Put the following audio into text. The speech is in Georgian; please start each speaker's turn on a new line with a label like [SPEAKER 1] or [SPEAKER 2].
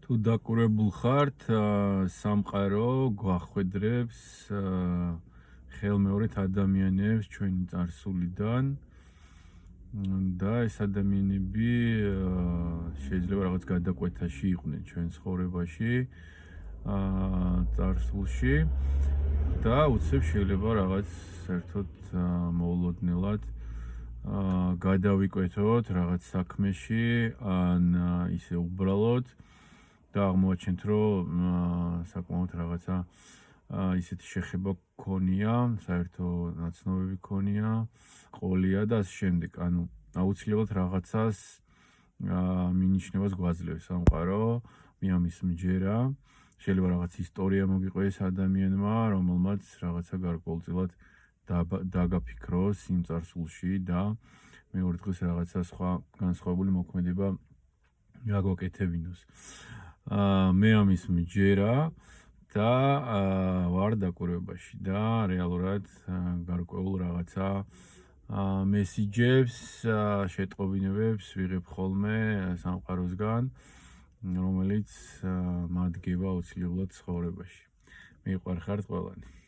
[SPEAKER 1] თუ დაკურებულ ხართ, სამყარო გვახვედრებს ხელმეორედ ადამიანებს ჩვენი წარსულიდან და ეს ადამიანები შეიძლება რაღაც გადაკვეთაში იყვნენ ჩვენ ცხოვრებაში, წარსულში და უცებ შეიძლება რაღაც საერთოდ მოულოდნელად გადავიკვეთოთ რაღაც საქმეში ან ისე უბრალოდ და აღმოაჩენთ, რომ საკმაოდ რაღაცა ისეთი შეხება გქონია, საერთო ნაცნობები გქონია, ყოლია და ასე შემდეგ. ანუ აუცილებლად რაღაცას მინიშნებას გვაძლევს სამყარო, მის მჯერა. შეიძლება რაღაც ისტორია მოგიყვეს ადამიანმა, რომელმაც რაღაცა გარკვეულწილად დაგაფიქროს იმ წარსულში და მეორე დღეს რაღაცა სხვა განსხვავებული მოქმედება გაგვაკეთებინოს. მე ამის მჯერა და ვარ დაკურებაში და რეალურად გარკვეულ რაღაცა მესიჯებს, შეტყობინებებს ვიღებ ხოლმე სამყაროსგან, რომელიც მადგება აუცილებლად ცხოვრებაში. მიყვარხართ ყველანი.